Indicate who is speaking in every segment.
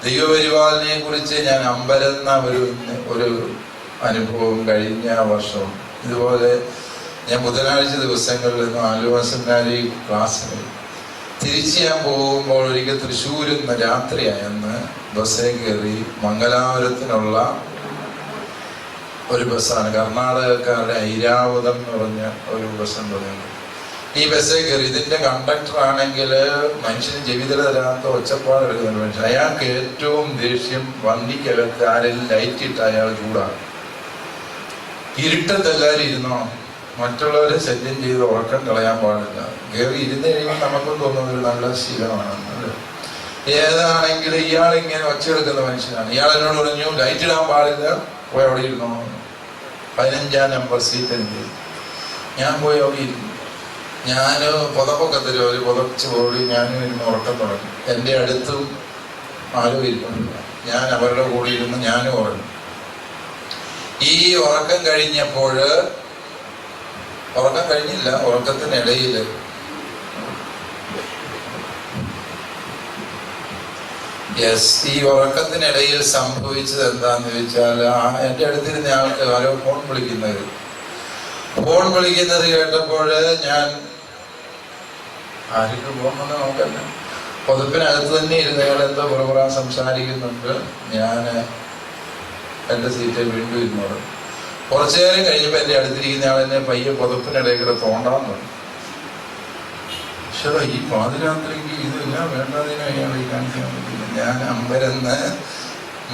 Speaker 1: ദൈവപരിപാലനയെ കുറിച്ച് ഞാൻ അമ്പരന്ന ഒരു അനുഭവം കഴിഞ്ഞ വർഷം. ഇതുപോലെ ഞാൻ ബുധനാഴ്ച ദിവസങ്ങളിൽ നിന്ന് ആലുവ സെമിനാരി ക്ലാസ്സിൽ തിരിച്ച് ഞാൻ പോകുമ്പോൾ ഒരിക്കൽ തൃശ്ശൂരിൽ നിന്ന് രാത്രിയായെന്ന് ബസ്സേ കയറി മംഗലാപുരത്തിനുള്ള ഒരു ബസ്സാണ്. കർണാടകക്കാരുടെ ഐരാവതം എന്ന് പറഞ്ഞ ഒരു ബസ്സുണ്ട്. ഈ ബസ്സേ കയറി. ഇതിന്റെ കണ്ടക്ടർ ആണെങ്കിൽ മനുഷ്യന് ജീവിതം തരാത്ത ഒച്ചപ്പാട് എടുക്കുന്ന മനുഷ്യൻ. അയാൾക്ക് ഏറ്റവും ദേഷ്യം വണ്ടിക്കകത്ത് ആരെങ്കിലും ലൈറ്റ് ഇട്ട് അയാൾ ചൂടാണ്. ഇരുട്ടത്ത് എല്ലാവരും ഇരുന്നോ, മറ്റുള്ളവരെ ശല്യം ചെയ്ത് ഉറക്കം കളയാൻ പാടില്ല. കയറി ഇരുന്ന് കഴിയുമ്പോൾ നമുക്കും തോന്നുന്നത് ഒരു നല്ല ശീലമാണ്. ഏതാണെങ്കിലും ഇയാളിങ്ങനെ ഒച്ചയെടുക്കുന്ന മനുഷ്യനാണ്. ഇയാൾ എന്നോട് പറഞ്ഞു ലൈറ്റ് ഇടാൻ പാടില്ല, പോയി അവിടെ ഇരുന്നോ. 15-ാം നമ്പർ സീറ്റ് എനിക്ക്. ഞാൻ പോയി അവിടെ ഇരുന്നു. ഞാൻ പുതപ്പൊക്കെ തരും, അവർ പുതച്ച് പോയി ഞാനും ഇരുന്ന് ഉറക്കം തുടങ്ങി. എൻ്റെ അടുത്തും ആരും ഇരിക്കുന്നില്ല. ഞാൻ അവരുടെ കൂടെ ഇരുന്ന് ഞാനും ഉറങ്ങി. ഈ ഉറക്കം കഴിഞ്ഞപ്പോൾ, ഉറക്കം കഴിഞ്ഞില്ല, ഉറക്കത്തിനിടയിൽ ഈ ഉറക്കത്തിനിടയിൽ സംഭവിച്ചത് എന്താന്ന് ചോദിച്ചാൽ, എൻ്റെ അടുത്തിരുന്ന ആൾക്ക് ആരോ ഫോൺ വിളിക്കുന്നത് കേട്ടപ്പോൾ ഞാൻ ആർക്ക് പോകുമെന്ന് നോക്കല്ല, പുതപ്പിനകത്ത് തന്നെ ഇരുന്ന് അയാൾ എന്തോ പുറപുറ സംസാരിക്കുന്നുണ്ട്. ഞാൻ എൻ്റെ സീറ്റിൽ വീണ്ടും ഇരുന്നോട്. കുറച്ചു നേരം കഴിഞ്ഞപ്പോൾ എൻ്റെ അടുത്തിരിക്കുന്ന ആളെന്നെ പയ്യെ പുതപ്പിനിടയിൽ കൂടെ തോണ്ടാൻ തുടങ്ങി. പക്ഷേ ഈ പാതിരാത്രിക്ക് ഇതെല്ലാം വേണ്ടതിനും അയാൾ ഈ കാണിക്കാൻ പറ്റില്ല. ഞാൻ അമ്പരന്ന്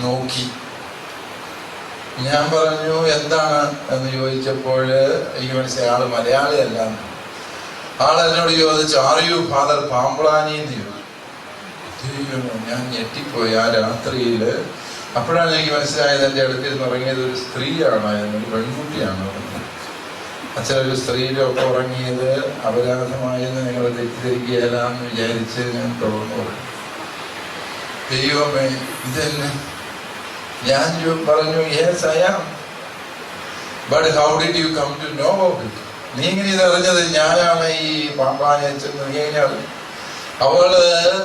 Speaker 1: നോക്കി. ഞാൻ പറഞ്ഞു എന്താണ് എന്ന് ചോദിച്ചപ്പോൾ എനിക്ക് മനസ്സിലായി ആള് മലയാളിയല്ല. ആളെന്നോട് ചോദിച്ചു ആർ യു ഫാദർ പാമ്പ്ളാനി എന്ന് ചോദിച്ചു. ഞാൻ ഞെട്ടിപ്പോയി. ആ രാത്രിയിൽ അപ്പോഴാണ് എനിക്ക് മനസ്സിലായത് എൻ്റെ അടുത്തിരുന്ന് ഉറങ്ങിയത് ഒരു സ്ത്രീയാണ്, ഒരു പെൺകുട്ടിയാണ്. അച്ഛനൊരു സ്ത്രീയുടെ ഒപ്പം ഉറങ്ങിയത് അപരാധമായെന്ന് നിങ്ങൾ തെറ്റിദ്ധരിക്കുകയല്ല എന്ന് വിചാരിച്ച് ഞാൻ തുടർന്നു. ദൈവമേ ഇതന്നെ. ഞാൻ പറഞ്ഞു yes I am, but how did you come to know about it? നീ ഇങ്ങനെ ഇതറിഞ്ഞത്? ഞാനാണ് ഈ പാമ്പാനി അച്ഛൻ. നീ എങ്ങനെ അറിഞ്ഞു? അവള്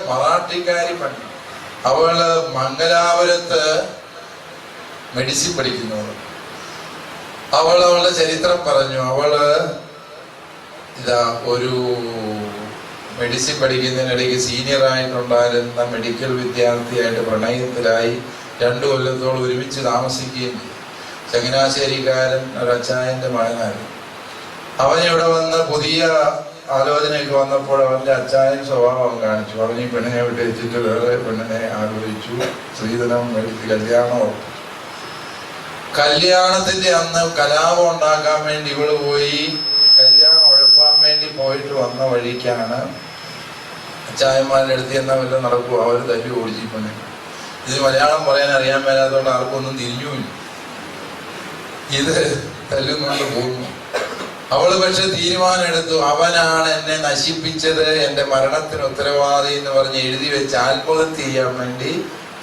Speaker 1: മറാഠിക്കാരി പെണ്ണ്. അവള് മംഗലാപുരത്ത് മെഡിസിൻ പഠിക്കുന്നവൾ. അവളുടെ ചരിത്രം പറഞ്ഞു. അവള് ഇതാ ഒരു മെഡിസിൻ പഠിക്കുന്നതിനിടയ്ക്ക് സീനിയറായിട്ടുണ്ടായിരുന്ന മെഡിക്കൽ വിദ്യാർത്ഥിയായിട്ട് പ്രണയത്തിലായി 2 കൊല്ലത്തോളം ഒരുമിച്ച് താമസിക്കുകയും ചെയ്തു. ചങ്ങനാശ്ശേരിക്കാരൻ ഒരു അച്ചായന്റെ മകനായിരുന്നു. അവനിവിടെ വന്ന് പുതിയ ആലോചനയൊക്കെ വന്നപ്പോൾ അവന്റെ അച്ചായൻ സ്വഭാവം കാണിച്ചു. അവൻ ഈ പെണ്ണിനെ വിട്ട് വെച്ചിട്ട് വേറെ പെണ്ണിനെ ആലോചിച്ചു. സ്ത്രീധനം മേടിച്ച് കല്യാണം ഉറപ്പിച്ചു. കല്യാണത്തിന്റെ അന്ന് കലാപം ഉണ്ടാക്കാൻ വേണ്ടി ഇവള് പോയി. കല്യാണം ഉഴപ്പാൻ വേണ്ടി പോയിട്ട് വന്ന വഴിക്കാണ് അച്ചായന്മാരുടെ അടുത്ത് എന്നാ വല്ലതും നടക്കുക. അവർ തല്ലി ഓടിച്ചു പെണ്ണിന്. ഇത് മലയാളം പറയാൻ അറിയാൻ മേലാത്തതുകൊണ്ട് ആർക്കൊന്നും തിരിഞ്ഞുമില്ല. ഇത് തല്ലുകൊണ്ട് പോകുന്നു. അവള് പക്ഷെ തീരുമാനം എടുത്തു, അവനാണ് എന്നെ നശിപ്പിച്ചത്, എന്റെ മരണത്തിന് ഉത്തരവാദി എന്ന് പറഞ്ഞ് എഴുതി വെച്ച് ആത്മഹത്യ ചെയ്യാൻ വേണ്ടി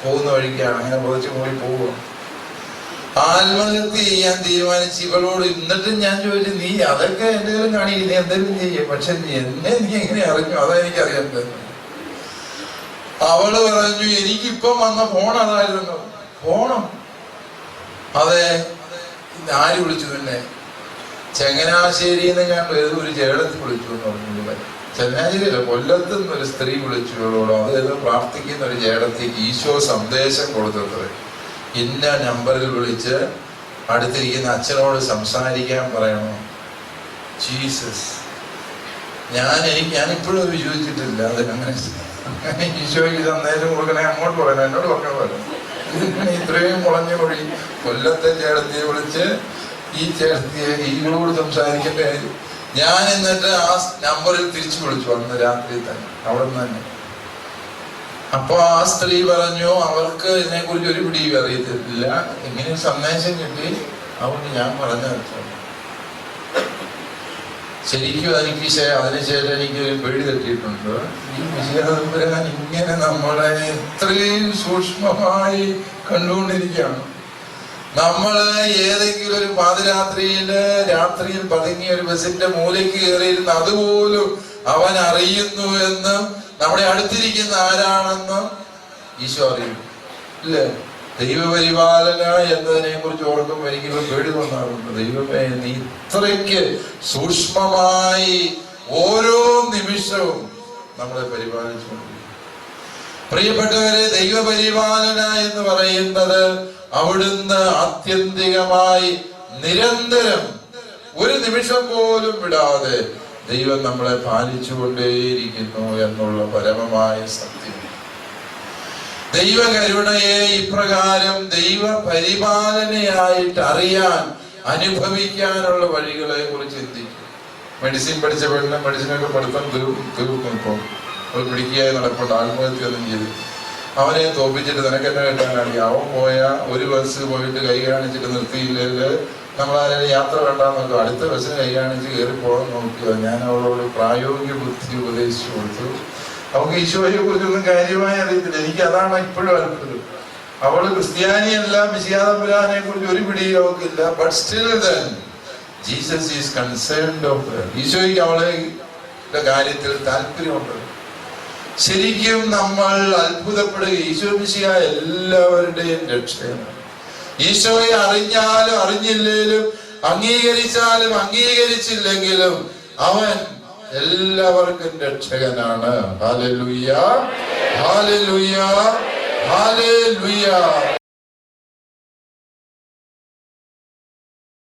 Speaker 1: പോകുന്ന വഴിക്കാണ്. അങ്ങനെ പുറച്ചു പോയി പോവുക. ആത്മഹത്യ ചെയ്യാൻ തീരുമാനിച്ച് ഇവളോട്. എന്നിട്ടും ഞാൻ ചോദിച്ചു നീ അതൊക്കെ എന്തെങ്കിലും കാണിയില്ല, എന്തെങ്കിലും ചെയ്യും, പക്ഷെ എന്നെ നീ എങ്ങനെ അറിഞ്ഞു? അതെനിക്കറിയാത്തത്. അവള് പറഞ്ഞു എനിക്കിപ്പം വന്ന ഫോൺ അതായിരുന്നു. ഫോണും അതെ. ആര് വിളിച്ചു? തന്നെ ചങ്ങനാശ്ശേരിന്ന് ഞാൻ ഒരു ചേടത്ത് വിളിച്ചു എന്ന് പറഞ്ഞു. ചങ്ങനാശ്ശേരിയല്ല, കൊല്ലത്ത് നിന്നൊരു സ്ത്രീ വിളിച്ചു ഇവളോടോ. അതായത് പ്രാർത്ഥിക്കുന്ന ഒരു ചേടത്തേക്ക് ഈശോ സന്ദേശം കൊടുത്തത്. ഇന്ന നമ്പറിൽ വിളിച്ച് അടുത്തിരിക്കുന്ന അച്ഛനോട് സംസാരിക്കാൻ പറയണോ. ജീസസ്. ഞാനിപ്പോഴും വിശ്വസിച്ചിട്ടില്ല. അതിനങ്ങനെ ഈശോയ്ക്ക് സന്ദേശം കൊടുക്കണേ അങ്ങോട്ട് പറയണം, എന്നോട് പറഞ്ഞ പോലെ. ഇത്രയും മുളഞ്ഞ വഴി കൊല്ലത്തെ ചേടത്തിയെ വിളിച്ച് ഈ ചേടത്തിയെ ഈയോട് സംസാരിക്കേണ്ട കാര്യം. ഞാൻ എന്നിട്ട് ആ നമ്പറിൽ തിരിച്ചു വിളിച്ചു അന്ന് രാത്രി തന്നെ, അവിടെ നിന്ന് തന്നെ. അപ്പൊ ആ സ്ത്രീ പറഞ്ഞു അവർക്ക് ഇതിനെ കുറിച്ച് ഒരു പിടിയും അറിയത്തില്ല, എങ്ങനെ സന്ദേശം കിട്ടി. അതുകൊണ്ട് ഞാൻ പറഞ്ഞ ശരിക്കും അതിനുശേഷം എനിക്ക് ഒരു പേടി തട്ടിയിട്ടുണ്ട്. ഈ വിശേഷപുരാൻ ഇങ്ങനെ നമ്മളെ ഇത്രയും സൂക്ഷ്മമായി കണ്ടുകൊണ്ടിരിക്കുകയാണ്. നമ്മള് ഏതെങ്കിലും ഒരു രാത്രിയിൽ പതുങ്ങിയ ഒരു ബസിന്റെ മൂലയ്ക്ക് കയറിയിരുന്ന് അതുപോലും അവൻ അറിയുന്നു എന്ന്, നമ്മുടെ അടുത്തിരിക്കുന്ന ആരാണെന്ന് ഈശോ അറിയും. ഇല്ല, ദൈവപരിപാലന എന്നതിനെ കുറിച്ച് ഓർക്കുമ്പോൾ എനിക്ക് പേടി തോന്നാറുണ്ട്. ദൈവമേ, നീ ഇത്രയ്ക്ക് സൂക്ഷ്മമായി ഓരോ നിമിഷവും നമ്മളെ പരിപാലിച്ചുകൊണ്ടിരിക്കും. പ്രിയപ്പെട്ടവരെ, ദൈവപരിപാലന എന്ന് പറയുന്നത് അവിടുന്ന് ആത്യന്തികമായി നിരന്തരം ഒരു നിമിഷം പോലും വിടാതെ ദൈവം നമ്മളെ പാലിച്ചുകൊണ്ടേയിരിക്കുന്നു എന്നുള്ള പരമമായ സത്യം. ദൈവകരുണയെ ഇപ്രകാരം ദൈവ പരിപാലനയായിട്ട് അറിയാൻ, അനുഭവിക്കാനുള്ള വഴികളെ കുറിച്ച് ചിന്തിക്കും. മെഡിസിൻ പഠിച്ച പെണ്ണ് മെഡിസിനൊക്കെ പഠിത്തം തീർന്നു. ഇപ്പം ഒരു പിടിക്കുകയായി നടപ്പുണ്ട്, ആത്മഹത്യൊന്നും ചെയ്ത്. അവനെ തോപ്പിച്ചിട്ട് നിനക്കെന്നെ കിട്ടാനാണ്. അവൻ ഒരു ബസ് പോയിട്ട് കൈ കാണിച്ചിട്ട് നിർത്തിയില്ലെങ്കിൽ നമ്മളാരും യാത്ര വേണ്ടാന്ന് അടുത്ത ബസ്സിന് കൈ കാണിച്ച് കയറി പോകാൻ നോക്കുക. ഞാൻ അവളോട് പ്രായോഗിക ബുദ്ധി ഉപദേശിച്ചു കൊടുത്തു. അവൾക്ക് ഈശോയെ കുറിച്ചൊന്നും കാര്യമായി അറിയത്തില്ല. എനിക്ക് അതാണ് ഇപ്പോഴും അത്ഭുതം. അവള് ക്രിസ്ത്യാനിയല്ല, മിശിഹാതമ്പുരാനെ കുറിച്ച് ഒരു പിടിയും അവൾക്കില്ല. But still then Jesus is concerned of her. ഈശോയ്ക്ക് അവളെ കാര്യത്തിൽ താല്പര്യമുണ്ട്. ശരിക്കും നമ്മൾ അത്ഭുതപ്പെടുക. ഈശോ മിശിഹ എല്ലാവരുടെയും രക്ഷകനാണ്. ഈശോയെ അറിഞ്ഞാലും അറിഞ്ഞില്ലേലും, അംഗീകരിച്ചാലും അംഗീകരിച്ചില്ലെങ്കിലും അവൻ എല്ലാവർക്കും രക്ഷകനാണ്. Hallelujah, hallelujah, hallelujah.